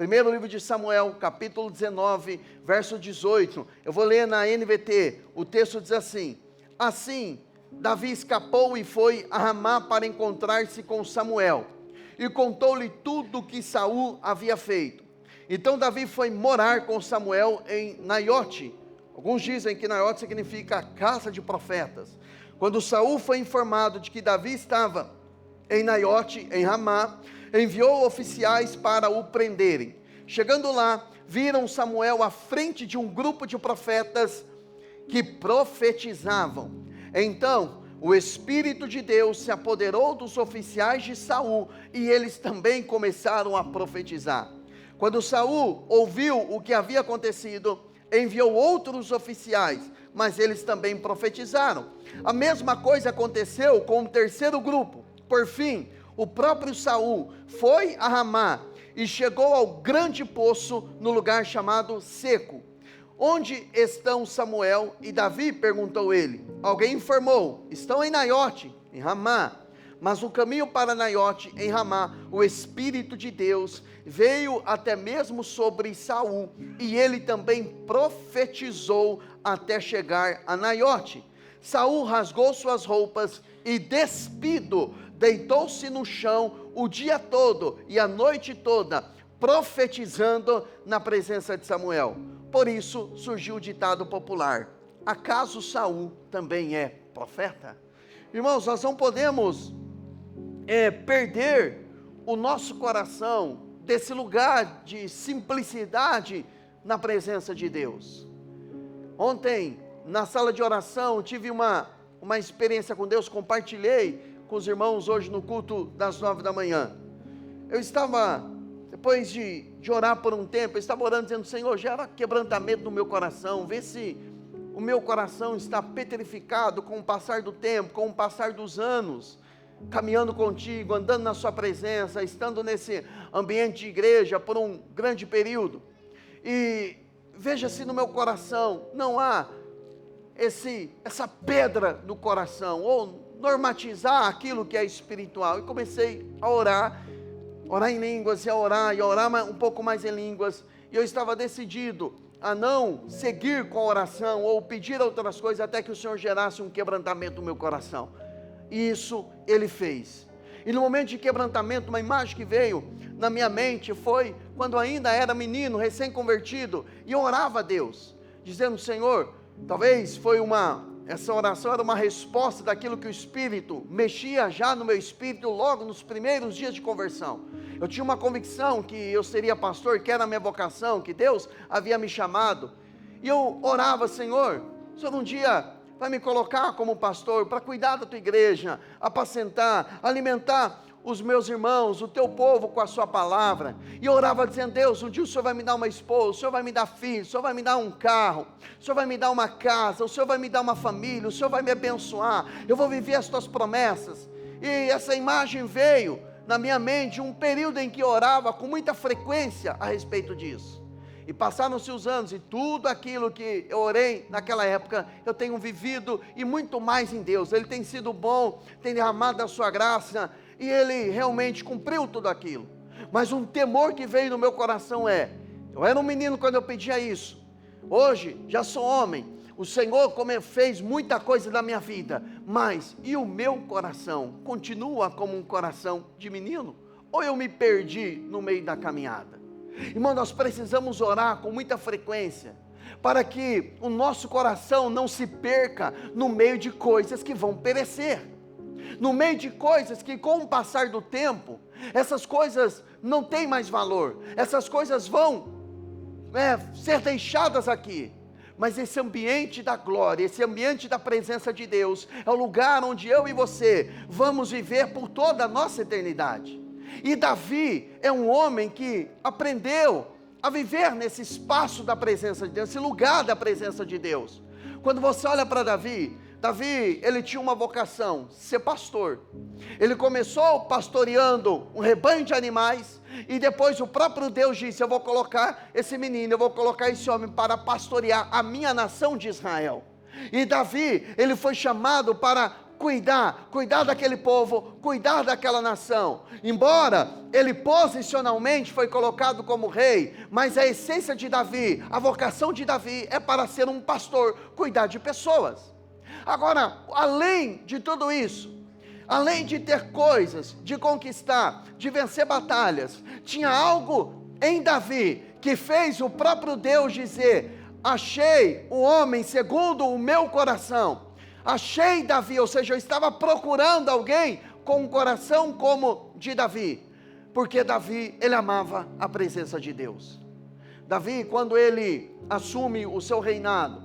Primeiro livro de Samuel, capítulo 19, verso 18. Eu vou ler na NVT. O texto diz assim: assim, Davi escapou e foi a Ramá para encontrar-se com Samuel, e contou-lhe tudo o que Saul havia feito. Então Davi foi morar com Samuel em Naiote. Alguns dizem que Naiote significa casa de profetas. Quando Saul foi informado de que Davi estava em Naiote, em Ramá, enviou oficiais para o prenderem. Chegando lá, viram Samuel à frente de um grupo de profetas que profetizavam. Então o Espírito de Deus se apoderou dos oficiais de Saul, e eles também começaram a profetizar. Quando Saul ouviu o que havia acontecido, enviou outros oficiais, mas eles também profetizaram. A mesma coisa aconteceu com o terceiro grupo. Por fim, o próprio Saul foi a Ramá e chegou ao grande poço no lugar chamado Seco. Onde estão Samuel e Davi? Perguntou ele. Alguém informou: estão em Naiote, em Ramá. Mas no caminho para Naiote, em Ramá, o Espírito de Deus veio até mesmo sobre Saul, e ele também profetizou até chegar a Naiote. Saul rasgou suas roupas e, despido, deitou-se no chão o dia todo e a noite toda, profetizando na presença de Samuel. Por isso surgiu o ditado popular: acaso Saul também é profeta? Irmãos, nós não podemos perder o nosso coração desse lugar de simplicidade na presença de Deus. Ontem, na sala de oração, tive uma experiência com Deus, compartilhei com os irmãos hoje no culto das 9 da manhã. Eu estava, depois de orar por um tempo, eu estava orando dizendo: Senhor, gera quebrantamento no meu coração, vê se o meu coração está petrificado com o passar do tempo, com o passar dos anos, caminhando contigo, andando na sua presença, estando nesse ambiente de igreja por um grande período. E veja se no meu coração não há essa pedra no coração, ou normatizar aquilo que é espiritual. E comecei a orar em línguas, e a orar um pouco mais em línguas, e eu estava decidido a não seguir com a oração, ou pedir outras coisas, até que o Senhor gerasse um quebrantamento no meu coração. E isso Ele fez. E no momento de quebrantamento, uma imagem que veio na minha mente foi quando ainda era menino, recém-convertido, e eu orava a Deus, dizendo: Senhor, talvez essa oração era uma resposta daquilo que o Espírito mexia já no meu espírito logo nos primeiros dias de conversão. Eu tinha uma convicção que eu seria pastor, que era a minha vocação, que Deus havia me chamado. E eu orava: Senhor, o Senhor um dia vai me colocar como pastor para cuidar da tua igreja, apacentar, alimentar os meus irmãos, o teu povo com a sua palavra. E eu orava dizendo: Deus, um dia o Senhor vai me dar uma esposa, o Senhor vai me dar filhos, o Senhor vai me dar um carro, o Senhor vai me dar uma casa, o Senhor vai me dar uma família, o Senhor vai me abençoar, eu vou viver as tuas promessas. E essa imagem veio na minha mente, um período em que eu orava com muita frequência a respeito disso. E passaram-se os anos, e tudo aquilo que eu orei naquela época, eu tenho vivido, e muito mais em Deus. Ele tem sido bom, tem derramado a sua graça, e Ele realmente cumpriu tudo aquilo. Mas um temor que veio no meu coração eu era um menino quando eu pedia isso, hoje já sou homem, o Senhor fez muita coisa na minha vida, mas e o meu coração continua como um coração de menino? Ou eu me perdi no meio da caminhada? Irmão, nós precisamos orar com muita frequência, para que o nosso coração não se perca no meio de coisas que vão perecer, no meio de coisas que, com o passar do tempo, essas coisas não têm mais valor, essas coisas vão ser deixadas aqui. Mas esse ambiente da glória, esse ambiente da presença de Deus, é o lugar onde eu e você vamos viver por toda a nossa eternidade. E Davi é um homem que aprendeu a viver nesse espaço da presença de Deus, esse lugar da presença de Deus. Quando você olha para Davi, ele tinha uma vocação, ser pastor. Ele começou pastoreando um rebanho de animais, e depois o próprio Deus disse: eu vou colocar esse menino, eu vou colocar esse homem para pastorear a minha nação de Israel. E Davi, ele foi chamado para cuidar daquele povo, cuidar daquela nação. Embora ele posicionalmente foi colocado como rei, mas a essência de Davi, a vocação de Davi é para ser um pastor, cuidar de pessoas. Agora, além de tudo isso, além de ter coisas, de conquistar, de vencer batalhas, tinha algo em Davi que fez o próprio Deus dizer: achei o homem segundo o meu coração. Achei Davi, ou seja, eu estava procurando alguém com um coração como de Davi, porque Davi, ele amava a presença de Deus. Davi, quando ele assume o seu reinado,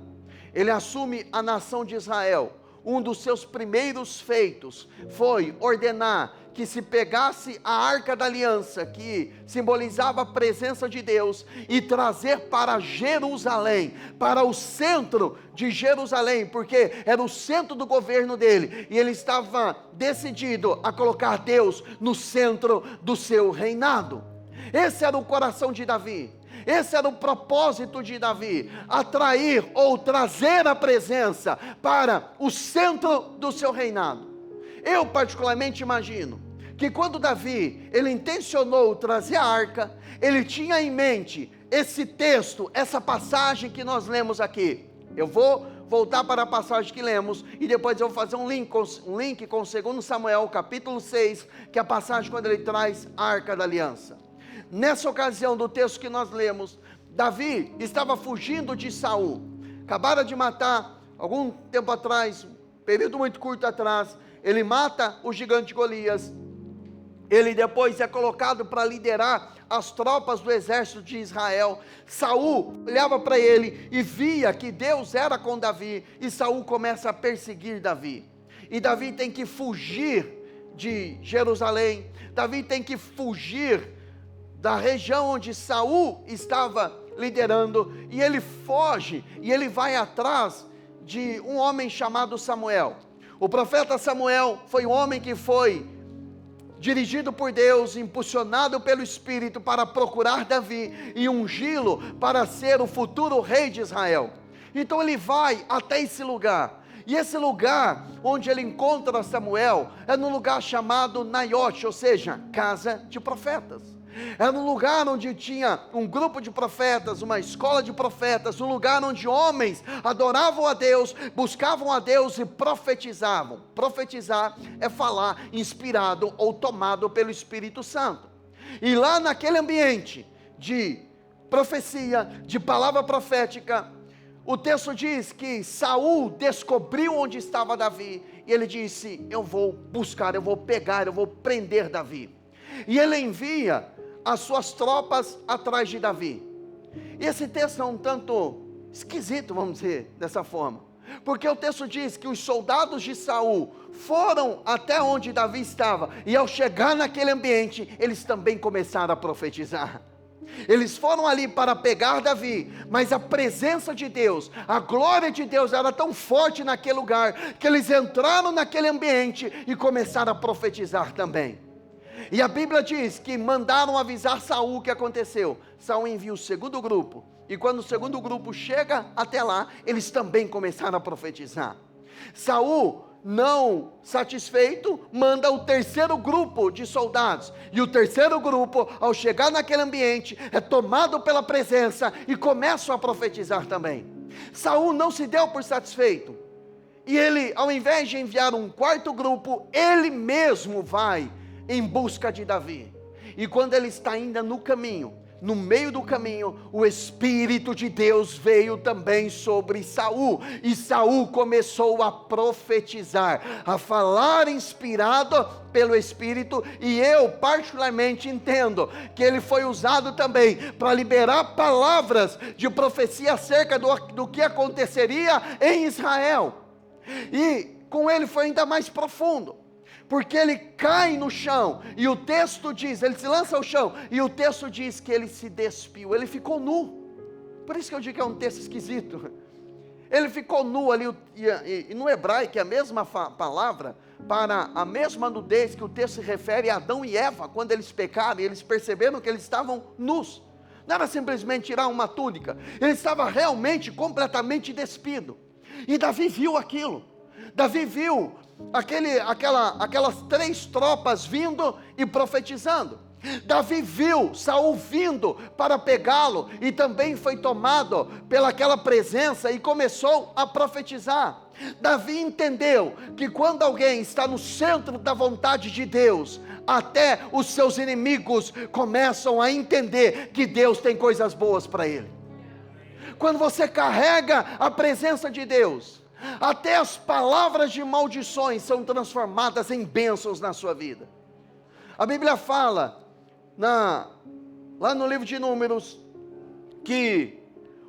ele assume a nação de Israel, um dos seus primeiros feitos foi ordenar que se pegasse a Arca da Aliança, que simbolizava a presença de Deus, e trazer para Jerusalém, para o centro de Jerusalém, porque era o centro do governo dele, e ele estava decidido a colocar Deus no centro do seu reinado. Esse era o coração de Davi. Esse era o propósito de Davi, atrair ou trazer a presença para o centro do seu reinado. Eu particularmente imagino que quando Davi, ele intencionou trazer a arca, ele tinha em mente esse texto, essa passagem que nós lemos aqui. Eu vou voltar para a passagem que lemos, e depois eu vou fazer um link com 2 Samuel, capítulo 6, que é a passagem quando ele traz a arca da aliança. Nessa ocasião do texto que nós lemos, Davi estava fugindo de Saul, acabara de matar, algum tempo atrás, período muito curto atrás, ele mata o gigante Golias, ele depois é colocado para liderar as tropas do exército de Israel. Saul olhava para ele e via que Deus era com Davi, e Saul começa a perseguir Davi, e Davi tem que fugir de Jerusalém, Davi tem que fugir da região onde Saul estava liderando, e ele foge, e ele vai atrás de um homem chamado Samuel. O profeta Samuel foi um homem que foi dirigido por Deus, impulsionado pelo Espírito para procurar Davi e ungí-lo para ser o futuro rei de Israel. Então ele vai até esse lugar, e esse lugar onde ele encontra Samuel é num lugar chamado Naiote, ou seja, casa de profetas. Era um lugar onde tinha um grupo de profetas, uma escola de profetas, um lugar onde homens adoravam a Deus, buscavam a Deus e profetizavam. Profetizar é falar inspirado ou tomado pelo Espírito Santo. E lá naquele ambiente de profecia, de palavra profética, o texto diz que Saul descobriu onde estava Davi, e ele disse: eu vou buscar, eu vou pegar, eu vou prender Davi. E ele envia as suas tropas atrás de Davi. E esse texto é um tanto esquisito, vamos dizer dessa forma, porque o texto diz que os soldados de Saul foram até onde Davi estava, e ao chegar naquele ambiente, eles também começaram a profetizar. Eles foram ali para pegar Davi, mas a presença de Deus, a glória de Deus era tão forte naquele lugar, que eles entraram naquele ambiente e começaram a profetizar também. E a Bíblia diz que mandaram avisar Saul o que aconteceu. Saul envia o segundo grupo, e quando o segundo grupo chega até lá, eles também começaram a profetizar. Saul, não satisfeito, manda o terceiro grupo de soldados, e o terceiro grupo, ao chegar naquele ambiente, é tomado pela presença e começam a profetizar também. Saul não se deu por satisfeito, e ele, ao invés de enviar um quarto grupo, ele mesmo vai em busca de Davi. E quando ele está ainda no caminho, no meio do caminho, o Espírito de Deus veio também sobre Saul, e Saul começou a profetizar, a falar inspirado pelo Espírito, e eu particularmente entendo que ele foi usado também para liberar palavras de profecia acerca do que aconteceria em Israel. E com ele foi ainda mais profundo, porque ele cai no chão, e o texto diz, ele se lança ao chão, e o texto diz que ele se despiu, ele ficou nu. Por isso que eu digo que é um texto esquisito. Ele ficou nu ali, e no hebraico é a mesma palavra, para a mesma nudez que o texto se refere a Adão e Eva, quando eles pecaram, e eles perceberam que eles estavam nus. Não era simplesmente tirar uma túnica, ele estava realmente completamente despido. E Davi viu aquilo. Davi viu aquelas 3 tropas vindo e profetizando. Davi viu Saul vindo para pegá-lo e também foi tomado pelaquela presença e começou a profetizar. Davi entendeu que quando alguém está no centro da vontade de Deus, até os seus inimigos começam a entender que Deus tem coisas boas para ele. Quando você carrega a presença de Deus, até as palavras de maldições são transformadas em bênçãos na sua vida. A Bíblia fala, lá no livro de Números, que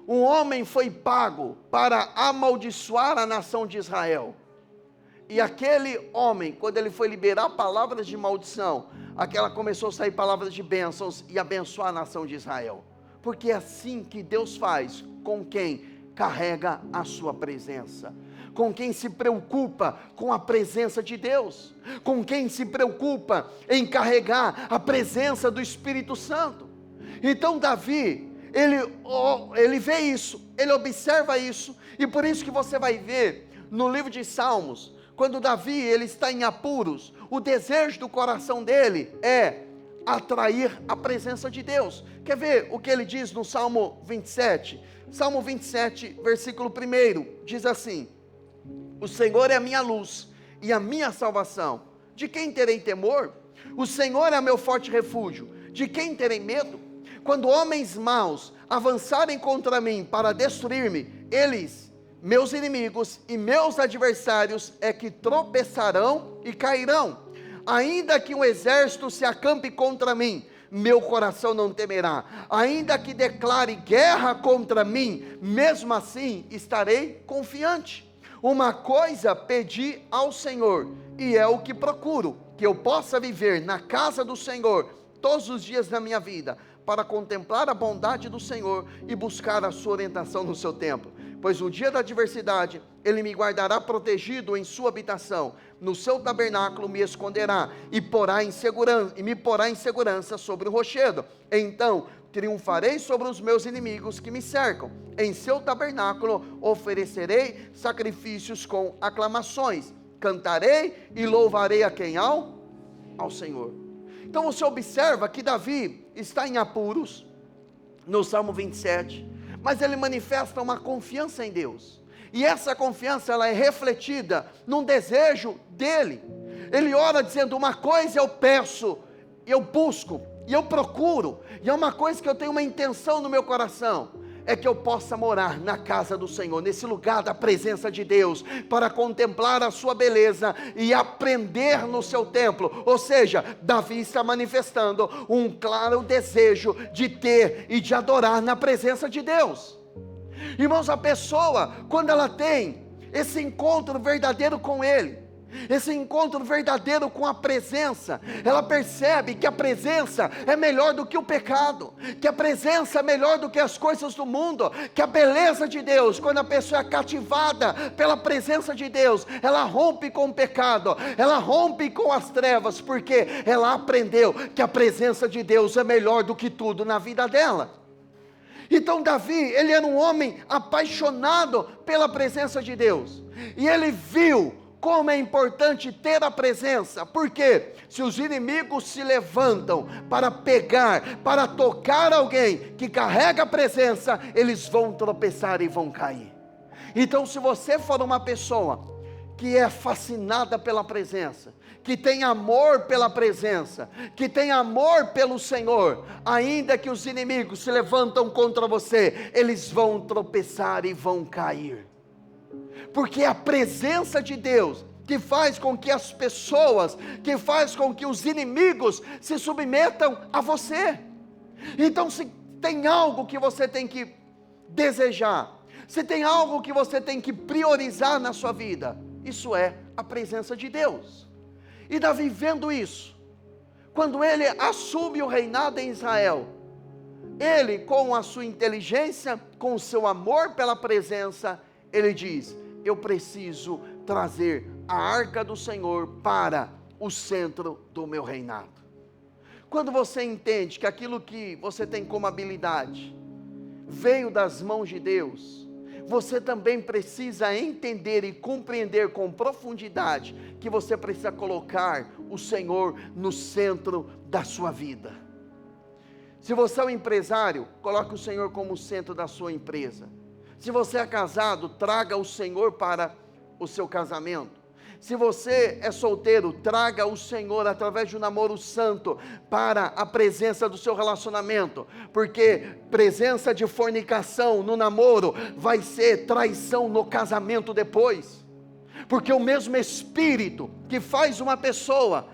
um homem foi pago para amaldiçoar a nação de Israel. E aquele homem, quando ele foi liberar palavras de maldição, aquela começou a sair palavras de bênçãos e abençoar a nação de Israel. Porque é assim que Deus faz com quem carrega a sua presença, com quem se preocupa com a presença de Deus, com quem se preocupa em carregar a presença do Espírito Santo. Então Davi, ele vê isso, ele observa isso, e por isso que você vai ver no livro de Salmos, quando Davi ele está em apuros, o desejo do coração dele é atrair a presença de Deus. Quer ver o que ele diz no Salmo 27? Salmo 27, versículo 1, diz assim: o Senhor é a minha luz e a minha salvação, de quem terei temor? O Senhor é meu forte refúgio, de quem terei medo? Quando homens maus avançarem contra mim para destruir-me, eles, meus inimigos e meus adversários, é que tropeçarão e cairão. Ainda que um exército se acampe contra mim, meu coração não temerá. Ainda que declare guerra contra mim, mesmo assim estarei confiante. Uma coisa pedi ao Senhor, e é o que procuro, que eu possa viver na casa do Senhor todos os dias da minha vida, para contemplar a bondade do Senhor e buscar a sua orientação no seu templo. Pois no dia da adversidade, Ele me guardará protegido em sua habitação, no seu tabernáculo me esconderá, e me porá em segurança sobre o rochedo. Então triunfarei sobre os meus inimigos que me cercam. Em seu tabernáculo oferecerei sacrifícios com aclamações, cantarei e louvarei a quem? Ao Senhor. Então você observa que Davi está em apuros, no Salmo 27, mas ele manifesta uma confiança em Deus, e essa confiança ela é refletida num desejo dele. Ele ora dizendo: uma coisa eu peço, eu busco, e eu procuro, e é uma coisa que eu tenho uma intenção no meu coração, é que eu possa morar na casa do Senhor, nesse lugar da presença de Deus, para contemplar a sua beleza e aprender no seu templo. Ou seja, Davi está manifestando um claro desejo de ter e de adorar na presença de Deus. Irmãos, a pessoa, quando ela tem esse encontro verdadeiro com Ele, esse encontro verdadeiro com a presença, ela percebe que a presença é melhor do que o pecado, que a presença é melhor do que as coisas do mundo, que a beleza de Deus, quando a pessoa é cativada pela presença de Deus, ela rompe com o pecado, ela rompe com as trevas, porque ela aprendeu que a presença de Deus é melhor do que tudo na vida dela. Então Davi, ele era um homem apaixonado pela presença de Deus, e ele viu como é importante ter a presença, porque se os inimigos se levantam para pegar, para tocar alguém que carrega a presença, eles vão tropeçar e vão cair. Então se você for uma pessoa que é fascinada pela presença, que tem amor pela presença, que tem amor pelo Senhor, ainda que os inimigos se levantam contra você, eles vão tropeçar e vão cair. Porque é a presença de Deus que faz com que as pessoas, que faz com que os inimigos se submetam a você. Então se tem algo que você tem que desejar, se tem algo que você tem que priorizar na sua vida, isso é a presença de Deus. E Davi, vendo isso, quando ele assume o reinado em Israel, ele, com a sua inteligência, com o seu amor pela presença, ele diz: eu preciso trazer a arca do Senhor para o centro do meu reinado. Quando você entende que aquilo que você tem como habilidade veio das mãos de Deus, você também precisa entender e compreender com profundidade que você precisa colocar o Senhor no centro da sua vida. Se você é um empresário, coloque o Senhor como centro da sua empresa. Se você é casado, traga o Senhor para o seu casamento. Se você é solteiro, traga o Senhor através de um namoro santo para a presença do seu relacionamento, porque presença de fornicação no namoro vai ser traição no casamento depois, porque o mesmo Espírito que faz uma pessoa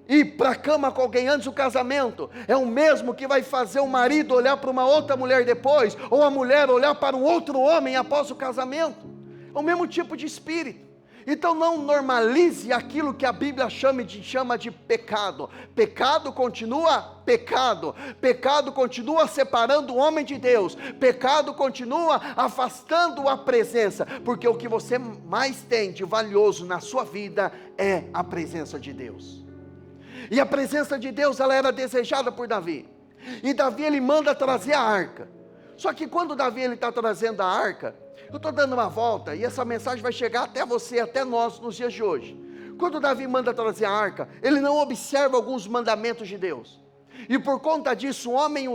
ir para a cama com alguém antes do casamento, é o mesmo que vai fazer o marido olhar para uma outra mulher depois, ou a mulher olhar para um outro homem após o casamento, é o mesmo tipo de espírito. Então não normalize aquilo que a Bíblia chama de pecado. Pecado continua pecado. Pecado continua separando o homem de Deus. Pecado continua afastando a presença. Porque o que você mais tem de valioso na sua vida é a presença de Deus. E a presença de Deus, ela era desejada por Davi. E Davi, ele manda trazer a arca. Só que quando Davi está trazendo a arca, eu estou dando uma volta, e essa mensagem vai chegar até você, até nós, nos dias de hoje. Quando Davi manda trazer a arca, ele não observa alguns mandamentos de Deus. E por conta disso, o homem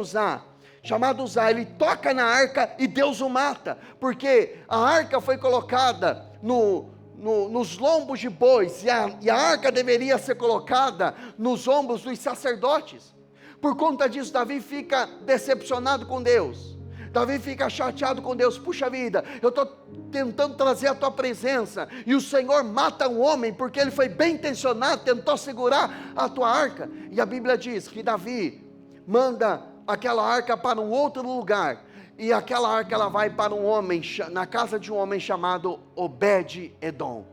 chamado Uzá, ele toca na arca e Deus o mata. Porque a arca foi colocada nos lombos de bois, e a arca deveria ser colocada nos ombros dos sacerdotes. Por conta disso, Davi fica decepcionado com Deus. Davi fica chateado com Deus. Puxa vida, eu estou tentando trazer a tua presença, e o Senhor mata um homem, porque ele foi bem intencionado, tentou segurar a tua arca. E a Bíblia diz que Davi manda aquela arca para um outro lugar, e aquela arca ela vai para um homem, na casa de um homem chamado Obed-Edom.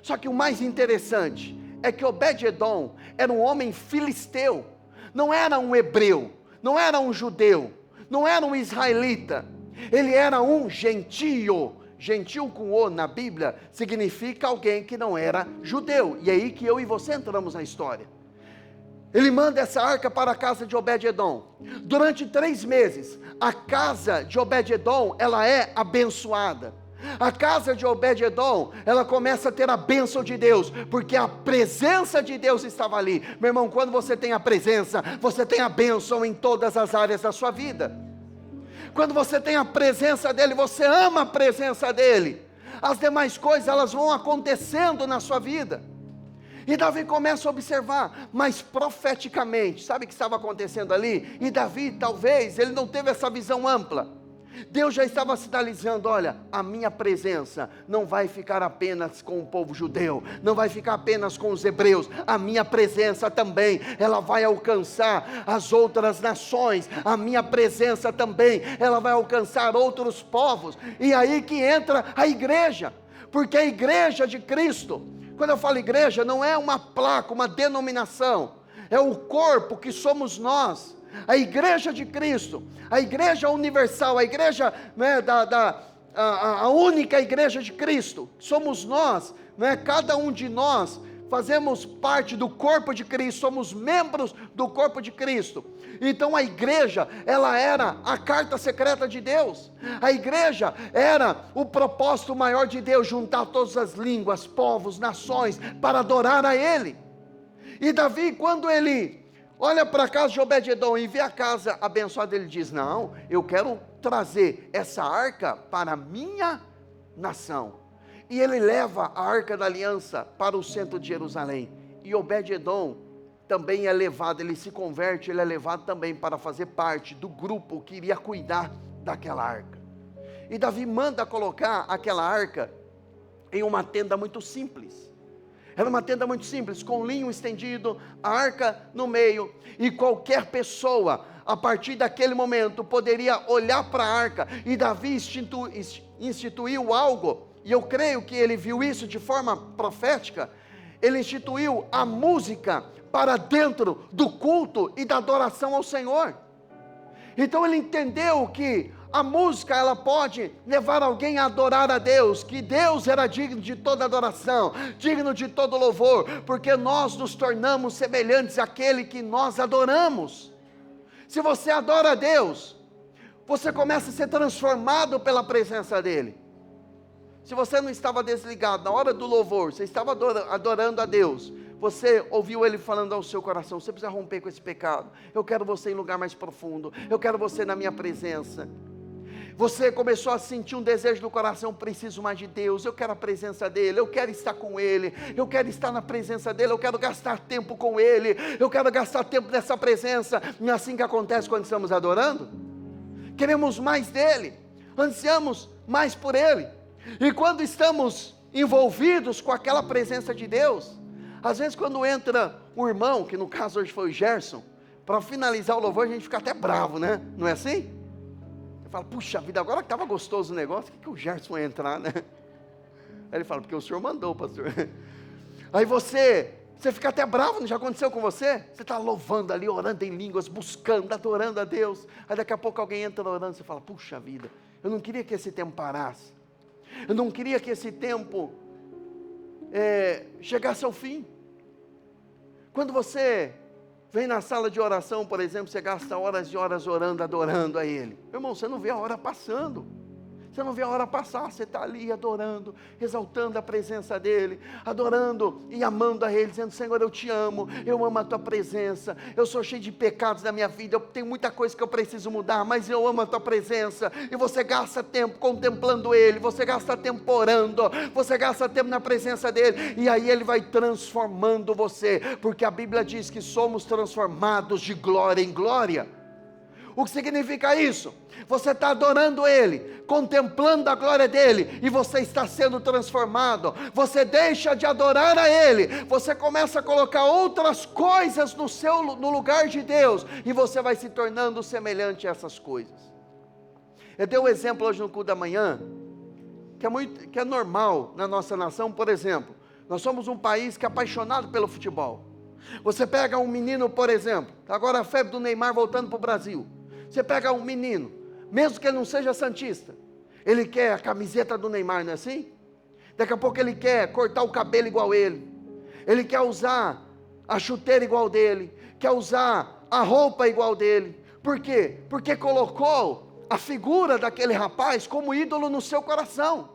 Só que o mais interessante é que Obed-Edom era um homem filisteu, não era um hebreu, não era um judeu, não era um israelita, ele era um gentio. Gentio com O na Bíblia significa alguém que não era judeu, e é aí que eu e você entramos na história. Ele manda essa arca para a casa de Obed-Edom. Durante 3 meses, a casa de Obed-Edom, ela é abençoada. A casa de Obed-Edom, ela começa a ter a bênção de Deus, porque a presença de Deus estava ali. Meu irmão, quando você tem a presença, você tem a bênção em todas as áreas da sua vida. Quando você tem a presença dEle, você ama a presença dEle, as demais coisas, elas vão acontecendo na sua vida. E Davi começa a observar, mas profeticamente, sabe o que estava acontecendo ali? E Davi, talvez, ele não teve essa visão ampla. Deus já estava sinalizando, olha, a minha presença não vai ficar apenas com o povo judeu, não vai ficar apenas com os hebreus, a minha presença também, ela vai alcançar as outras nações, a minha presença também, ela vai alcançar outros povos. E aí que entra a igreja, porque a igreja de Cristo, quando eu falo igreja, não é uma placa, uma denominação, é o corpo que somos nós. A igreja de Cristo, a igreja universal, a igreja, né, a única igreja de Cristo, somos nós, né, cada um de nós fazemos parte do corpo de Cristo, somos membros do corpo de Cristo. Então a igreja, ela era a carta secreta de Deus, a igreja era o propósito maior de Deus, juntar todas as línguas, povos, nações, para adorar a Ele. E Davi, quando ele olha para a casa de Obed-Edom e vê a casa abençoada, ele diz, não, eu quero trazer essa arca para a minha nação. E ele leva a arca da aliança para o centro de Jerusalém. E Obed-Edom também é levado, ele se converte, ele é levado também para fazer parte do grupo que iria cuidar daquela arca. E Davi manda colocar aquela arca em uma tenda muito simples. Era uma tenda muito simples, com linho estendido, a arca no meio, e qualquer pessoa, a partir daquele momento, poderia olhar para a arca, e Davi instituiu algo, e eu creio que ele viu isso de forma profética. Ele instituiu a música para dentro do culto e da adoração ao Senhor. Então ele entendeu que a música, ela pode levar alguém a adorar a Deus, que Deus era digno de toda adoração, digno de todo louvor, porque nós nos tornamos semelhantes àquele que nós adoramos. Se você adora a Deus, você começa a ser transformado pela presença dEle. Se você não estava desligado na hora do louvor, você estava adorando a Deus, você ouviu Ele falando ao seu coração, você precisa romper com esse pecado, eu quero você em lugar mais profundo, eu quero você na minha presença. Você começou a sentir um desejo do coração, preciso mais de Deus, eu quero a presença dEle, eu quero estar com Ele, eu quero estar na presença dEle, eu quero gastar tempo com Ele, eu quero gastar tempo nessa presença. Não é assim que acontece quando estamos adorando? Queremos mais dEle, ansiamos mais por Ele, e quando estamos envolvidos com aquela presença de Deus, às vezes quando entra um irmão, que no caso hoje foi o Gerson, para finalizar o louvor a gente fica até bravo, né? Não é assim? Você fala, puxa vida, agora que estava gostoso o negócio, o que o Gerson vai entrar, né? Aí ele fala, porque o senhor mandou, pastor. Aí você fica até bravo, não já aconteceu com você? Você está louvando ali, orando em línguas, buscando, adorando a Deus. Aí daqui a pouco alguém entra orando, você fala, puxa vida, eu não queria que esse tempo parasse. Eu não queria que esse tempo chegasse ao fim. Quando você vem na sala de oração, por exemplo, você gasta horas e horas orando, adorando a Ele. Meu irmão, você não vê a hora passando. Você não vê a hora passar, você está ali adorando, exaltando a presença dEle, adorando e amando a Ele, dizendo, Senhor, eu te amo, eu amo a Tua presença, eu sou cheio de pecados na minha vida, eu tenho muita coisa que eu preciso mudar, mas eu amo a Tua presença. E você gasta tempo contemplando Ele, você gasta tempo orando, você gasta tempo na presença dEle, e aí Ele vai transformando você, porque a Bíblia diz que somos transformados de glória em glória. O que significa isso? Você está adorando Ele, contemplando a glória dEle, e você está sendo transformado. Você deixa de adorar a Ele, você começa a colocar outras coisas no lugar de Deus, e você vai se tornando semelhante a essas coisas. Eu dei um exemplo hoje no culto da manhã, que é normal na nossa nação. Por exemplo, nós somos um país que é apaixonado pelo futebol. Você pega um menino, por exemplo, agora a febre do Neymar voltando para o Brasil. Você pega um menino, mesmo que ele não seja santista, ele quer a camiseta do Neymar, não é assim? Daqui a pouco ele quer cortar o cabelo igual ele quer usar a chuteira igual dele, quer usar a roupa igual dele. Por quê? Porque colocou a figura daquele rapaz como ídolo no seu coração.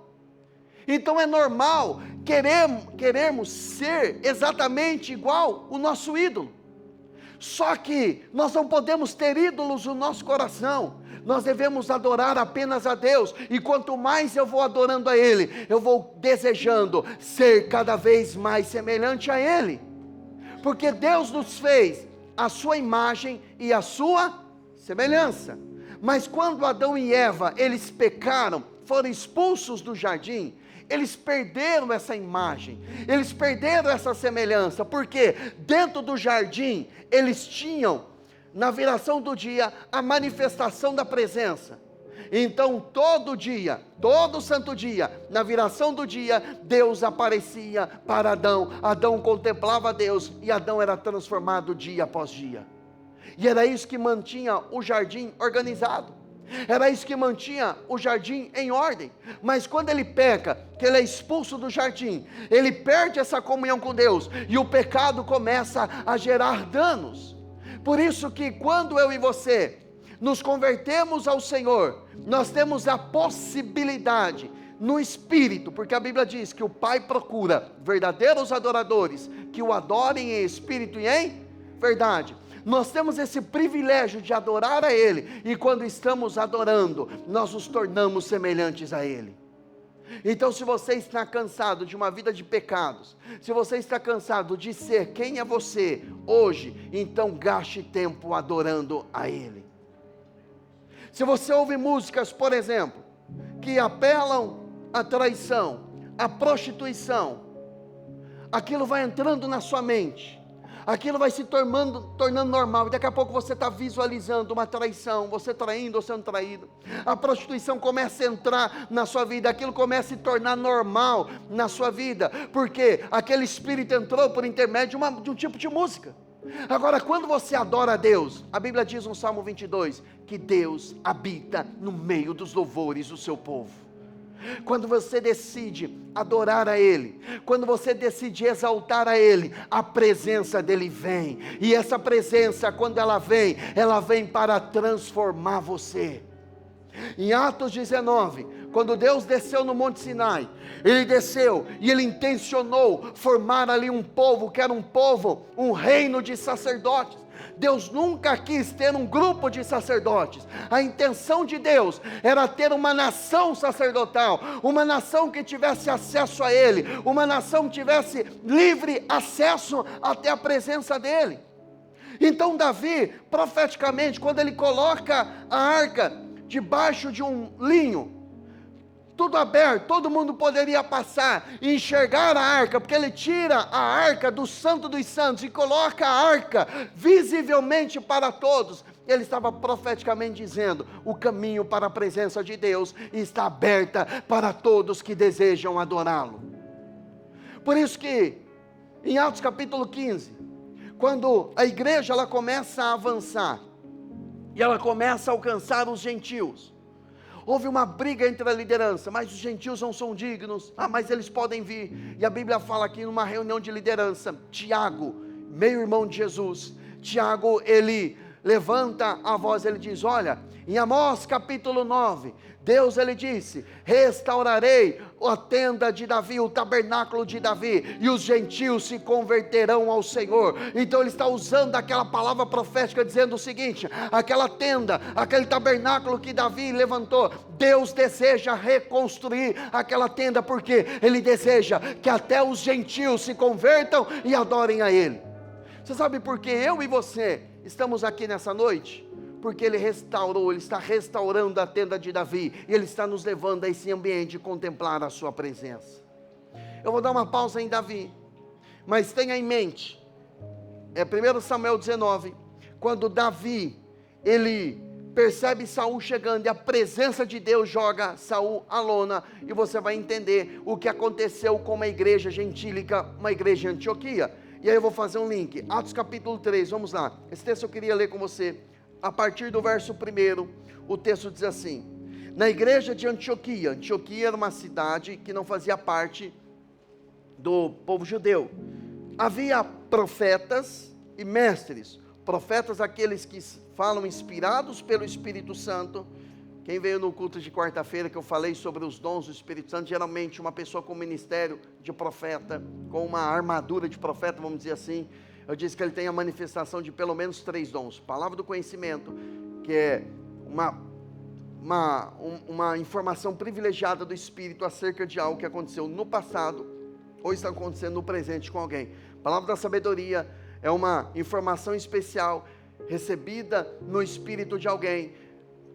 Então é normal queremos ser exatamente igual o nosso ídolo. Só que nós não podemos ter ídolos no nosso coração, nós devemos adorar apenas a Deus, e quanto mais eu vou adorando a Ele, eu vou desejando ser cada vez mais semelhante a Ele, porque Deus nos fez a sua imagem e a sua semelhança. Mas quando Adão e Eva, eles pecaram, foram expulsos do jardim, eles perderam essa imagem, eles perderam essa semelhança, porque dentro do jardim, eles tinham, na viração do dia, a manifestação da presença. Então todo dia, todo santo dia, na viração do dia, Deus aparecia para Adão, Adão contemplava Deus, e Adão era transformado dia após dia, e era isso que mantinha o jardim organizado, era isso que mantinha o jardim em ordem. Mas quando ele peca, que ele é expulso do jardim, ele perde essa comunhão com Deus, e o pecado começa a gerar danos. Por isso que quando eu e você nos convertemos ao Senhor, nós temos a possibilidade no Espírito, porque a Bíblia diz que o Pai procura verdadeiros adoradores, que o adorem em Espírito e em verdade. Nós temos esse privilégio de adorar a Ele, e quando estamos adorando, nós nos tornamos semelhantes a Ele. Então, se você está cansado de uma vida de pecados, se você está cansado de ser quem é você hoje, então gaste tempo adorando a Ele. Se você ouve músicas, por exemplo, que apelam à traição, à prostituição, aquilo vai entrando na sua mente, aquilo vai se tornando normal, e daqui a pouco você está visualizando uma traição, você traindo ou sendo traído, a prostituição começa a entrar na sua vida, aquilo começa a se tornar normal na sua vida, porque aquele espírito entrou por intermédio de um tipo de música. Agora, quando você adora a Deus, a Bíblia diz no Salmo 22, que Deus habita no meio dos louvores do seu povo. Quando você decide adorar a Ele, quando você decide exaltar a Ele, a presença dEle vem, e essa presença, quando ela vem para transformar você. Em Atos 19, quando Deus desceu no Monte Sinai, Ele desceu e Ele intencionou formar ali um povo, que era um povo, um reino de sacerdotes. Deus nunca quis ter um grupo de sacerdotes. A intenção de Deus era ter uma nação sacerdotal, uma nação que tivesse acesso a Ele, uma nação que tivesse livre acesso até a presença dEle. Então Davi, profeticamente, quando ele coloca a arca debaixo de um linho, tudo aberto, todo mundo poderia passar e enxergar a arca, porque ele tira a arca do Santo dos Santos e coloca a arca visivelmente para todos. Ele estava profeticamente dizendo: o caminho para a presença de Deus está aberta para todos que desejam adorá-lo. Por isso que em Atos capítulo 15, quando a igreja ela começa a avançar e ela começa a alcançar os gentios, houve uma briga entre a liderança, mas os gentios não são dignos, mas eles podem vir. E a Bíblia fala aqui numa reunião de liderança, Tiago, meio-irmão de Jesus, Tiago, ele levanta a voz, ele diz: olha, em Amós capítulo 9, Deus ele disse: restaurarei a tenda de Davi, o tabernáculo de Davi, e os gentios se converterão ao Senhor. Então ele está usando aquela palavra profética, dizendo o seguinte: aquela tenda, aquele tabernáculo que Davi levantou, Deus deseja reconstruir aquela tenda, porque Ele deseja que até os gentios se convertam e adorem a Ele. Você sabe por que eu e você estamos aqui nessa noite? Porque Ele restaurou, Ele está restaurando a tenda de Davi, e Ele está nos levando a esse ambiente de contemplar a sua presença. Eu vou dar uma pausa em Davi, mas tenha em mente, 1 Samuel 19, quando Davi, ele percebe Saul chegando, e a presença de Deus joga Saul à lona, e você vai entender o que aconteceu com uma igreja gentílica, uma igreja em Antioquia. E aí eu vou fazer um link, Atos capítulo 3, vamos lá, esse texto eu queria ler com você. A partir do verso 1, o texto diz assim: na igreja de Antioquia, Antioquia era uma cidade que não fazia parte do povo judeu, havia profetas e mestres. Profetas, aqueles que falam inspirados pelo Espírito Santo. Quem veio no culto de quarta-feira que eu falei sobre os dons do Espírito Santo, geralmente uma pessoa com ministério de profeta, com uma armadura de profeta, vamos dizer assim, eu disse que ele tem a manifestação de pelo menos 3 dons. Palavra do conhecimento, que é uma informação privilegiada do Espírito acerca de algo que aconteceu no passado ou está acontecendo no presente com alguém. Palavra da sabedoria é uma informação especial recebida no espírito de alguém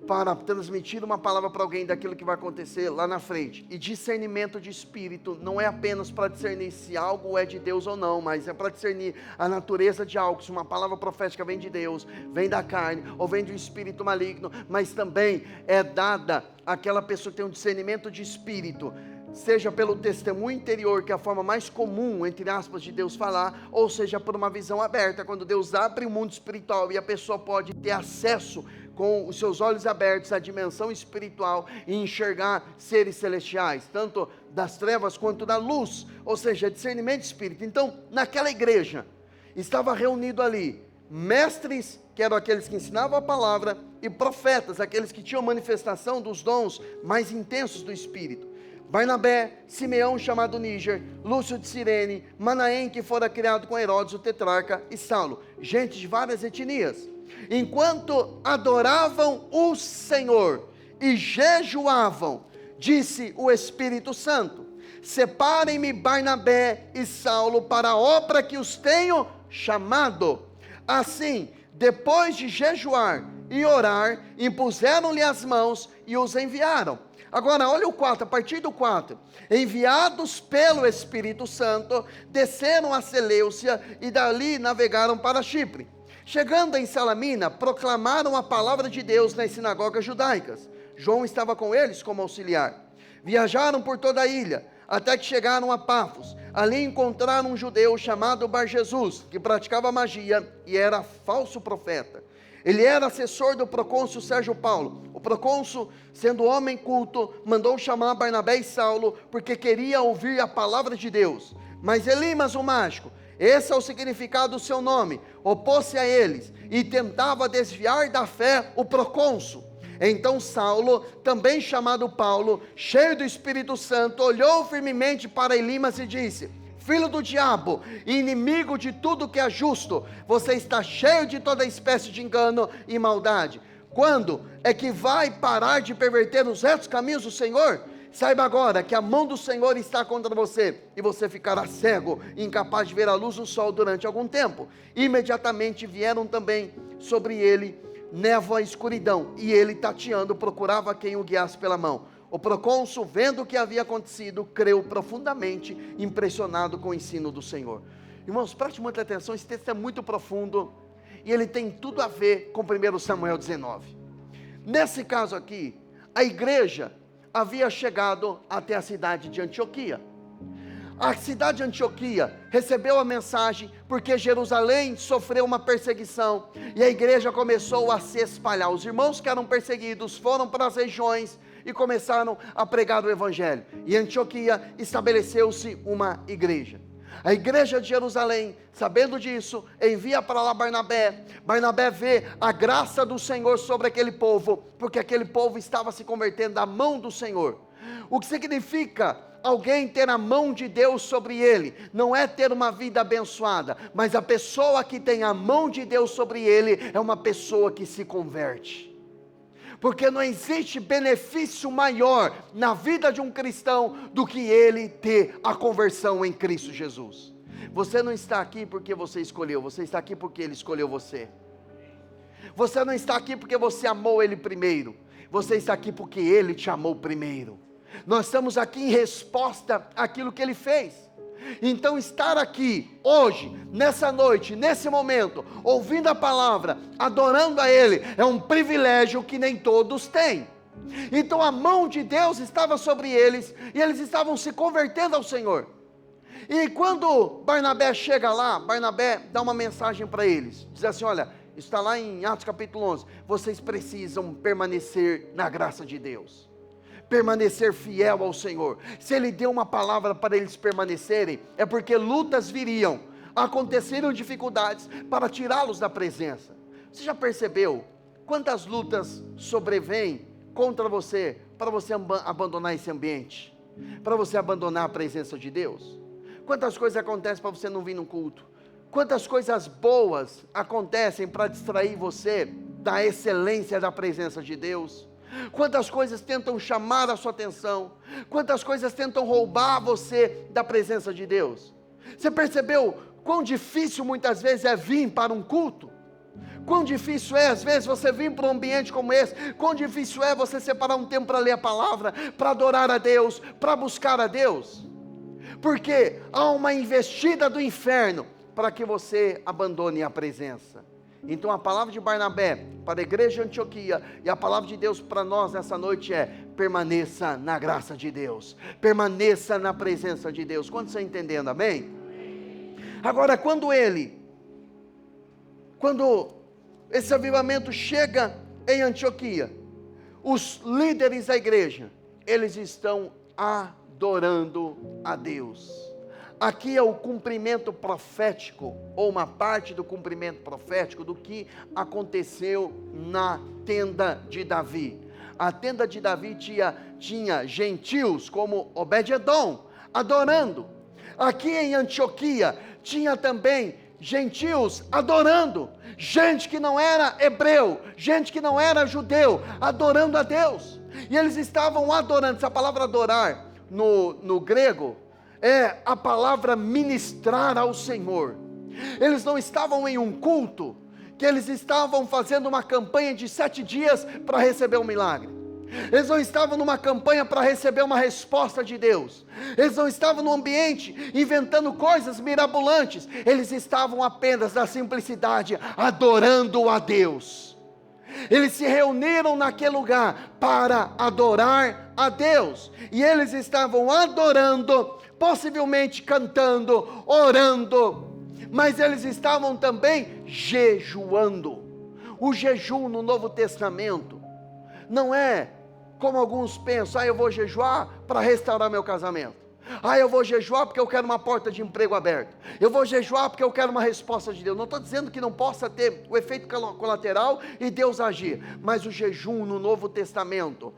para transmitir uma palavra para alguém daquilo que vai acontecer lá na frente. E discernimento de espírito não é apenas para discernir se algo é de Deus ou não, mas é para discernir a natureza de algo, se uma palavra profética vem de Deus, vem da carne, ou vem de um espírito maligno, mas também é dada àquela pessoa que tem um discernimento de espírito, seja pelo testemunho interior, que é a forma mais comum, entre aspas, de Deus falar, ou seja por uma visão aberta, quando Deus abre o mundo espiritual e a pessoa pode ter acesso com os seus olhos abertos à dimensão espiritual e enxergar seres celestiais, tanto das trevas quanto da luz, ou seja, discernimento de espírito. Então, naquela igreja, estava reunido ali mestres, que eram aqueles que ensinavam a palavra, e profetas, aqueles que tinham manifestação dos dons mais intensos do Espírito. Barnabé, Simeão chamado Níger, Lúcio de Cirene, Manaém, que fora criado com Herodes o tetrarca, e Saulo, gente de várias etnias. Enquanto adoravam o Senhor e jejuavam, disse o Espírito Santo: separem-me Barnabé e Saulo para a obra que os tenho chamado. Assim, depois de jejuar e orar, impuseram-lhe as mãos e os enviaram. Agora olha o 4, a partir do 4, enviados pelo Espírito Santo, desceram a Seleucia e dali navegaram para Chipre. Chegando em Salamina, proclamaram a palavra de Deus nas sinagogas judaicas. João estava com eles como auxiliar. Viajaram por toda a ilha, até que chegaram a Pafos. Ali encontraram um judeu chamado Bar-Jesus, que praticava magia e era falso profeta. Ele era assessor do procônsul Sérgio Paulo. O procônsul, sendo homem culto, mandou chamar Barnabé e Saulo, porque queria ouvir a palavra de Deus. Mas Elimas, o mágico, esse é o significado do seu nome, opôs-se a eles e tentava desviar da fé o procônsul. Então Saulo, também chamado Paulo, cheio do Espírito Santo, olhou firmemente para Elimas e disse: filho do diabo, inimigo de tudo que é justo, você está cheio de toda espécie de engano e maldade. Quando é que vai parar de perverter os retos caminhos do Senhor? Saiba agora que a mão do Senhor está contra você, e você ficará cego, incapaz de ver a luz do sol durante algum tempo. Imediatamente vieram também sobre ele névoa e escuridão, e ele, tateando, procurava quem o guiasse pela mão. O procônsul, vendo o que havia acontecido, creu profundamente, impressionado com o ensino do Senhor. Irmãos, preste muita atenção, esse texto é muito profundo, e ele tem tudo a ver com 1 Samuel 19. Nesse caso aqui, a igreja havia chegado até a cidade de Antioquia. A cidade de Antioquia recebeu a mensagem porque Jerusalém sofreu uma perseguição, e a igreja começou a se espalhar. Os irmãos que eram perseguidos foram para as regiões e começaram a pregar o evangelho, e em Antioquia estabeleceu-se uma igreja. A igreja de Jerusalém, sabendo disso, envia para lá Barnabé. Barnabé vê a graça do Senhor sobre aquele povo, porque aquele povo estava se convertendo da mão do Senhor. O que significa alguém ter a mão de Deus sobre ele? Não é ter uma vida abençoada, mas a pessoa que tem a mão de Deus sobre ele é uma pessoa que se converte. Porque não existe benefício maior na vida de um cristão do que ele ter a conversão em Cristo Jesus. Você não está aqui porque você escolheu, você está aqui porque ele escolheu você. Você não está aqui porque você amou ele primeiro, você está aqui porque ele te amou primeiro. Nós estamos aqui em resposta àquilo que ele fez. Então estar aqui hoje, nessa noite, nesse momento, ouvindo a palavra, adorando a ele, é um privilégio que nem todos têm. Então a mão de Deus estava sobre eles, e eles estavam se convertendo ao Senhor. E quando Barnabé chega lá, Barnabé dá uma mensagem para eles, diz assim: olha, está lá em Atos capítulo 11, vocês precisam permanecer na graça de Deus, permanecer fiel ao Senhor. Se ele deu uma palavra para eles permanecerem, é porque lutas viriam, aconteceram dificuldades para tirá-los da presença. Você já percebeu quantas lutas sobrevêm contra você, para você abandonar esse ambiente, para você abandonar a presença de Deus? Quantas coisas acontecem para você não vir no culto? Quantas coisas boas acontecem para distrair você da excelência da presença de Deus? Quantas coisas tentam chamar a sua atenção, quantas coisas tentam roubar você da presença de Deus? Você percebeu quão difícil muitas vezes é vir para um culto? Quão difícil é às vezes você vir para um ambiente como esse? Quão difícil é você separar um tempo para ler a palavra, para adorar a Deus, para buscar a Deus? Porque há uma investida do inferno para que você abandone a presença. Então a palavra de Barnabé para a igreja de Antioquia, e a palavra de Deus para nós nessa noite é: permaneça na graça de Deus, permaneça na presença de Deus. Quantos estão entendendo, amém? Agora, quando esse avivamento chega em Antioquia, os líderes da igreja, eles estão adorando a Deus. Aqui é o cumprimento profético, ou uma parte do cumprimento profético do que aconteceu na tenda de Davi. A tenda de Davi tinha gentios como Obed-edom adorando. Aqui em Antioquia tinha também gentios adorando, gente que não era hebreu, gente que não era judeu, adorando a Deus. E eles estavam adorando. Essa palavra adorar no grego é a palavra ministrar ao Senhor. Eles não estavam em um culto, que eles estavam fazendo uma campanha de 7 dias para receber um milagre. Eles não estavam numa campanha para receber uma resposta de Deus. Eles não estavam no ambiente inventando coisas mirabolantes. Eles estavam apenas na simplicidade, adorando a Deus. Eles se reuniram naquele lugar para adorar a Deus. E eles estavam adorando, possivelmente cantando, orando, mas eles estavam também jejuando. O jejum no Novo Testamento não é como alguns pensam: eu vou jejuar para restaurar meu casamento. Eu vou jejuar porque eu quero uma porta de emprego aberta. Eu vou jejuar porque eu quero uma resposta de Deus. Não estou dizendo que não possa ter o efeito colateral e Deus agir. Mas o jejum no Novo Testamento,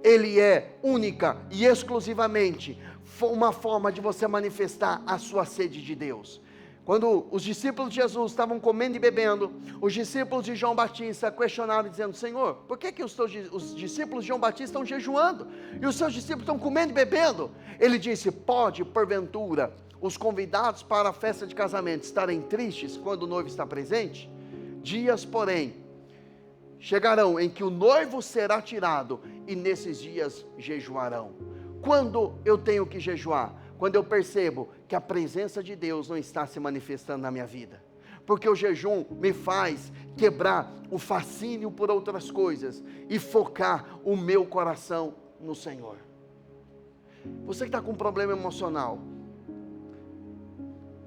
ele é única e exclusivamente uma forma de você manifestar a sua sede de Deus. Quando os discípulos de Jesus estavam comendo e bebendo, os discípulos de João Batista questionaram dizendo: Senhor, por que os discípulos de João Batista estão jejuando? E os seus discípulos estão comendo e bebendo? Ele disse: pode, porventura, os convidados para a festa de casamento estarem tristes quando o noivo está presente? Dias, porém, chegarão em que o noivo será tirado, e nesses dias jejuarão. Quando eu tenho que jejuar? Quando eu percebo que a presença de Deus não está se manifestando na minha vida. Porque o jejum me faz quebrar o fascínio por outras coisas e focar o meu coração no Senhor. Você que está com um problema emocional,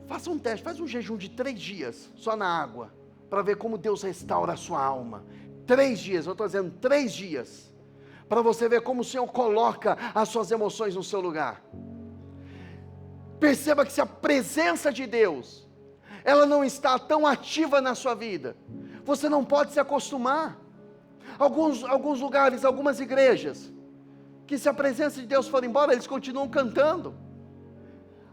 faça um teste, faz um jejum de 3 dias, só na água, para ver como Deus restaura a sua alma. 3 dias, eu estou dizendo 3 dias, para você ver como o Senhor coloca as suas emoções no seu lugar. Perceba que se a presença de Deus, ela não está tão ativa na sua vida, você não pode se acostumar. Alguns lugares, algumas igrejas, que se a presença de Deus for embora, eles continuam cantando,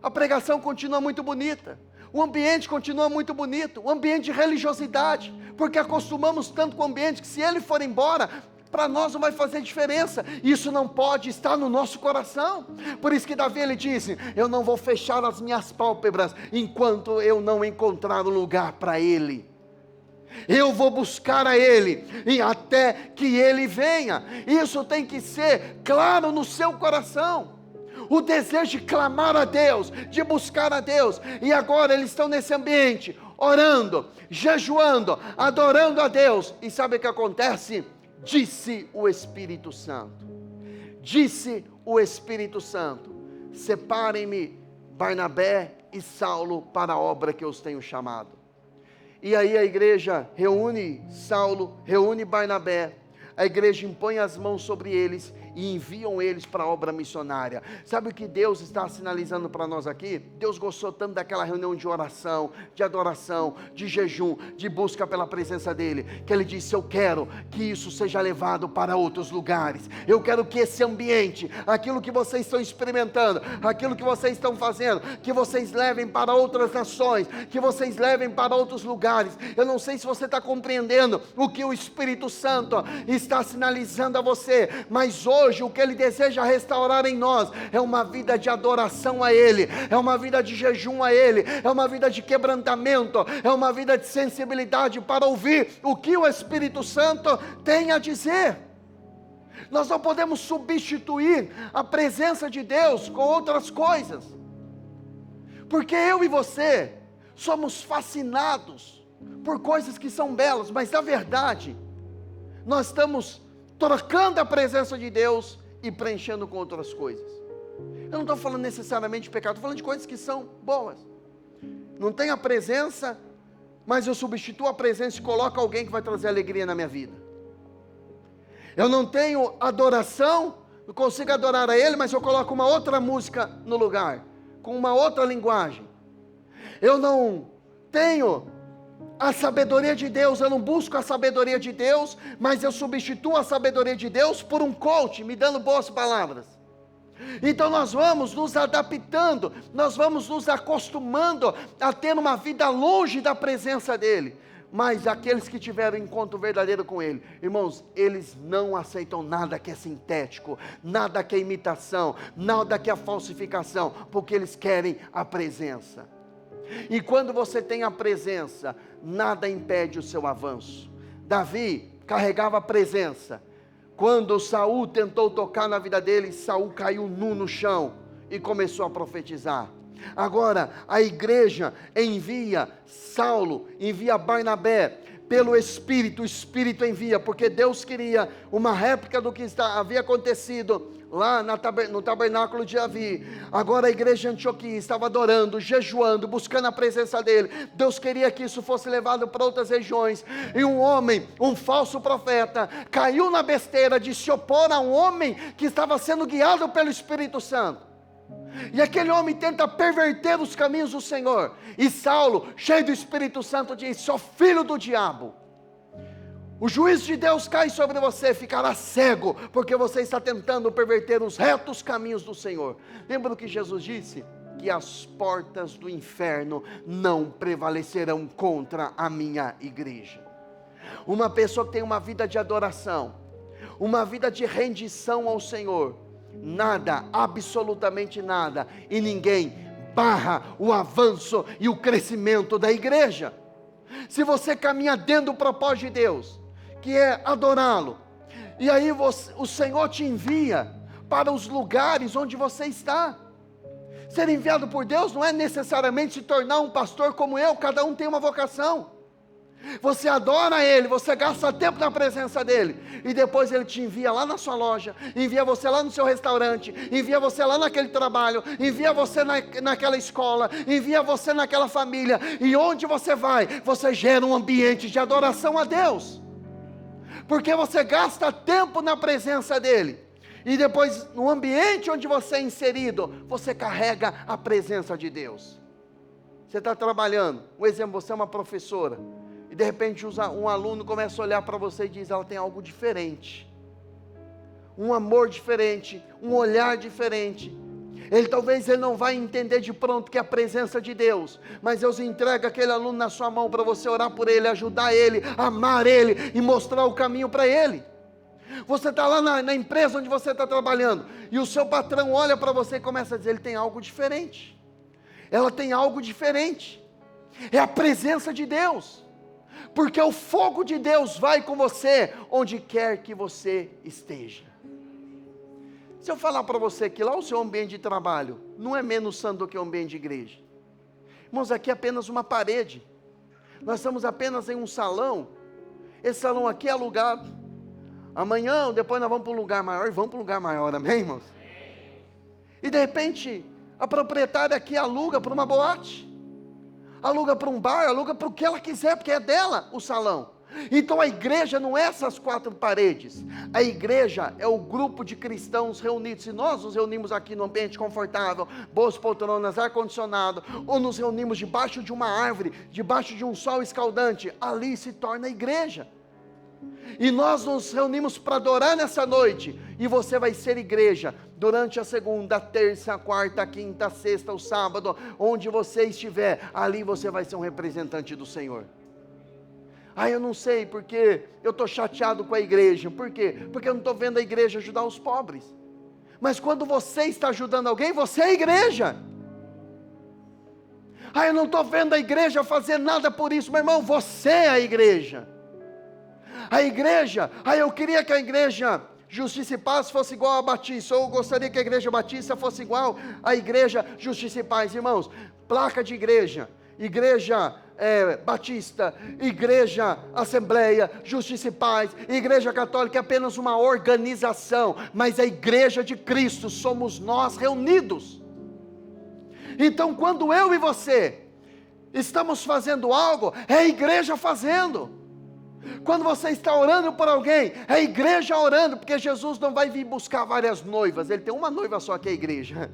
a pregação continua muito bonita, o ambiente continua muito bonito, o ambiente de religiosidade, porque acostumamos tanto com o ambiente, que se ele for embora, para nós não vai fazer diferença. Isso não pode estar no nosso coração. Por isso que Davi, ele disse: eu não vou fechar as minhas pálpebras, enquanto eu não encontrar um lugar para Ele. Eu vou buscar a Ele, e até que Ele venha. Isso tem que ser claro no seu coração. O desejo de clamar a Deus, de buscar a Deus. E agora eles estão nesse ambiente, orando, jejuando, adorando a Deus. E sabe o que acontece? Disse o Espírito Santo, separem-me Barnabé e Saulo para a obra que eu os tenho chamado. E aí a igreja reúne Saulo, reúne Barnabé, a igreja impõe as mãos sobre eles e enviam eles para a obra missionária. Sabe o que Deus está sinalizando para nós aqui? Deus gostou tanto daquela reunião de oração, de adoração, de jejum, de busca pela presença dEle, que Ele disse: eu quero que isso seja levado para outros lugares. Eu quero que esse ambiente, aquilo que vocês estão experimentando, aquilo que vocês estão fazendo, que vocês levem para outras nações, que vocês levem para outros lugares. Eu não sei se você está compreendendo o que o Espírito Santo está sinalizando a você, mas hoje o que Ele deseja restaurar em nós é uma vida de adoração a Ele, é uma vida de jejum a Ele, é uma vida de quebrantamento, é uma vida de sensibilidade para ouvir o que o Espírito Santo tem a dizer. Nós não podemos substituir a presença de Deus com outras coisas, porque eu e você somos fascinados por coisas que são belas, mas na verdade nós estamos trocando a presença de Deus e preenchendo com outras coisas. Eu não estou falando necessariamente de pecado, estou falando de coisas que são boas. Não tem a presença, mas eu substituo a presença e coloco alguém que vai trazer alegria na minha vida. Eu não tenho adoração, eu consigo adorar a Ele, mas eu coloco uma outra música no lugar, com uma outra linguagem. Eu não tenho a sabedoria de Deus, eu não busco a sabedoria de Deus, mas eu substituo a sabedoria de Deus por um coach, me dando boas palavras. Então nós vamos nos adaptando, nós vamos nos acostumando a ter uma vida longe da presença dEle. Mas aqueles que tiveram encontro verdadeiro com Ele, irmãos, eles não aceitam nada que é sintético, nada que é imitação, nada que é falsificação, porque eles querem a presença. E quando você tem a presença, nada impede o seu avanço. Davi carregava a presença. Quando Saul tentou tocar na vida dele, Saul caiu nu no chão e começou a profetizar. Agora a igreja envia Saulo, envia Barnabé pelo Espírito, o Espírito envia, porque Deus queria uma réplica do que havia acontecido lá no tabernáculo de Davi. Agora a igreja de Antioquia estava adorando, jejuando, buscando a presença dele. Deus queria que isso fosse levado para outras regiões, e um homem, um falso profeta, caiu na besteira de se opor a um homem que estava sendo guiado pelo Espírito Santo. E aquele homem tenta perverter os caminhos do Senhor. E Saulo, cheio do Espírito Santo, diz: ó filho do diabo, o juízo de Deus cai sobre você, ficará cego, porque você está tentando perverter os retos caminhos do Senhor. Lembra o que Jesus disse? Que as portas do inferno não prevalecerão contra a minha igreja. Uma pessoa que tem uma vida de adoração, uma vida de rendição ao Senhor, nada, absolutamente nada, e ninguém barra o avanço e o crescimento da igreja. Se você caminha dentro do propósito de Deus, que é adorá-lo, e aí o Senhor te envia para os lugares onde você está. Ser enviado por Deus não é necessariamente se tornar um pastor como eu, cada um tem uma vocação. Você adora Ele, você gasta tempo na presença dEle, e depois Ele te envia lá na sua loja, envia você lá no seu restaurante, envia você lá naquele trabalho, envia você naquela escola, envia você naquela família, e onde você vai, você gera um ambiente de adoração a Deus, porque você gasta tempo na presença dEle, e depois no ambiente onde você é inserido, você carrega a presença de Deus. Você está trabalhando, um exemplo, você é uma professora, e de repente um aluno começa a olhar para você e diz: ela tem algo diferente, um amor diferente, um olhar diferente. Talvez ele não vai entender de pronto que é a presença de Deus, mas Deus entrega aquele aluno na sua mão para você orar por ele, ajudar ele, amar ele e mostrar o caminho para ele. Você está lá na empresa onde você está trabalhando, e o seu patrão olha para você e começa a dizer: ele tem algo diferente, ela tem algo diferente. É a presença de Deus, porque o fogo de Deus vai com você onde quer que você esteja. Se eu falar para você que lá o seu ambiente de trabalho não é menos santo do que o ambiente de igreja, irmãos, aqui é apenas uma parede, nós estamos apenas em um salão, esse salão aqui é alugado, amanhã, depois nós vamos para um lugar maior, e vamos para um lugar maior, amém, irmãos? E de repente, a proprietária aqui aluga para uma boate, aluga para um bar, aluga para o que ela quiser, porque é dela o salão. Então a igreja não é essas quatro paredes, a igreja é o grupo de cristãos reunidos. Se nós nos reunimos aqui num ambiente confortável, boas poltronas, ar-condicionado, ou nos reunimos debaixo de uma árvore, debaixo de um sol escaldante, ali se torna a igreja. E nós nos reunimos para adorar nessa noite, e você vai ser igreja durante a segunda, terça, quarta, quinta, sexta, o sábado, onde você estiver, ali você vai ser um representante do Senhor. Eu não sei porque eu estou chateado com a igreja. Por quê? Porque eu não estou vendo a igreja ajudar os pobres. Mas quando você está ajudando alguém, você é a igreja. Eu não estou vendo a igreja fazer nada por isso. Meu irmão, você é a igreja. A igreja, eu queria que a igreja Justiça e Paz fosse igual a Batista, ou eu gostaria que a igreja Batista fosse igual à igreja Justiça e Paz. Irmãos, placa de igreja Batista, Igreja Assembleia, Justiça e Paz, Igreja Católica é apenas uma organização, mas a igreja de Cristo somos nós reunidos. Então quando eu e você estamos fazendo algo, é a igreja fazendo. Quando você está orando por alguém, é a igreja orando, porque Jesus não vai vir buscar várias noivas, Ele tem uma noiva só, que é a igreja,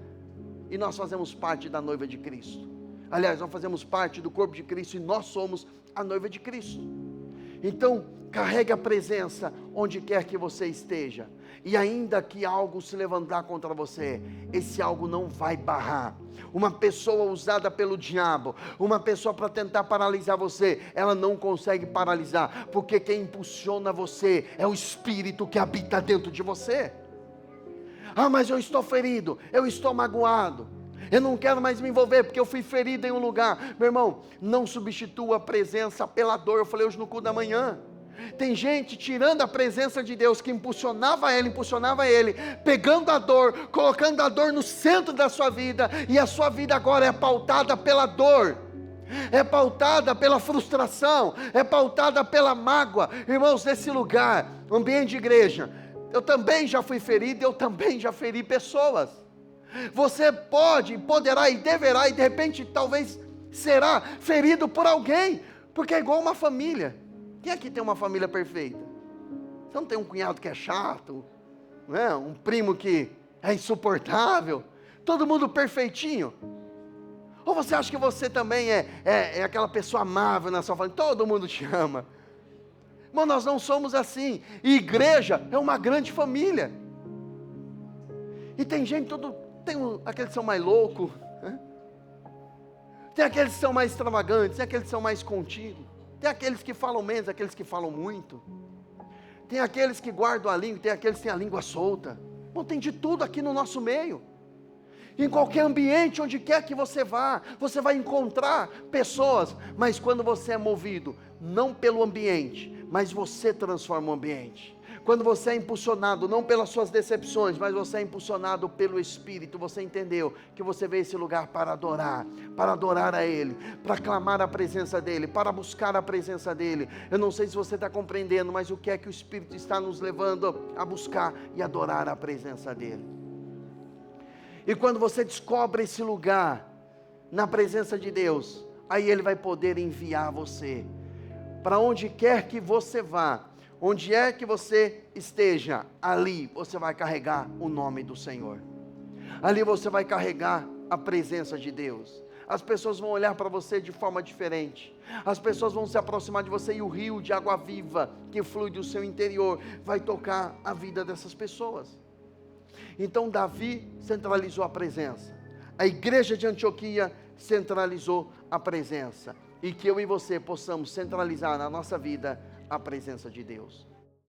e nós fazemos parte da noiva de Cristo. Aliás, nós fazemos parte do corpo de Cristo, e nós somos a noiva de Cristo. Então, carregue a presença onde quer que você esteja, e ainda que algo se levantar contra você, esse algo não vai barrar. Uma pessoa usada pelo diabo, uma pessoa para tentar paralisar você, ela não consegue paralisar, porque quem impulsiona você é o Espírito que habita dentro de você. Mas eu estou ferido, eu estou magoado, eu não quero mais me envolver, porque eu fui ferido em um lugar. Meu irmão, não substitua a presença pela dor. Eu falei hoje no culto da manhã, tem gente tirando a presença de Deus, que impulsionava ele, pegando a dor, colocando a dor no centro da sua vida, e a sua vida agora é pautada pela dor, é pautada pela frustração, é pautada pela mágoa. Irmãos, nesse lugar, ambiente de igreja, eu também já fui ferido, eu também já feri pessoas. Você poderá e deverá, e de repente talvez será ferido por alguém, porque é igual uma família. Quem aqui tem uma família perfeita? Você não tem um cunhado que é chato, não é? Um primo que é insuportável? Todo mundo perfeitinho? Ou você acha que você também é aquela pessoa amável na sua família, todo mundo te ama? Mas nós não somos assim. E igreja é uma grande família. E tem gente, aqueles que são mais loucos, né? Tem aqueles que são mais extravagantes, tem aqueles que são mais contidos, tem aqueles que falam menos, aqueles que falam muito, tem aqueles que guardam a língua, tem aqueles que têm a língua solta. Bom, tem de tudo aqui no nosso meio. Em qualquer ambiente, onde quer que você vá, você vai encontrar pessoas, mas quando você é movido, não pelo ambiente, mas você transforma o ambiente. Quando você é impulsionado, não pelas suas decepções, mas você é impulsionado pelo Espírito, você entendeu que você veio a esse lugar para adorar a Ele, para clamar a presença dEle, para buscar a presença dEle. Eu não sei se você está compreendendo, mas o que é que o Espírito está nos levando a buscar e adorar a presença dEle. E quando você descobre esse lugar, na presença de Deus, aí Ele vai poder enviar você, para onde quer que você vá, onde é que você esteja, ali você vai carregar o nome do Senhor, ali você vai carregar a presença de Deus. As pessoas vão olhar para você de forma diferente, as pessoas vão se aproximar de você, e o rio de água viva que flui do seu interior vai tocar a vida dessas pessoas. Então Davi centralizou a presença, a igreja de Antioquia centralizou a presença, e que eu e você possamos centralizar na nossa vida a presença de Deus.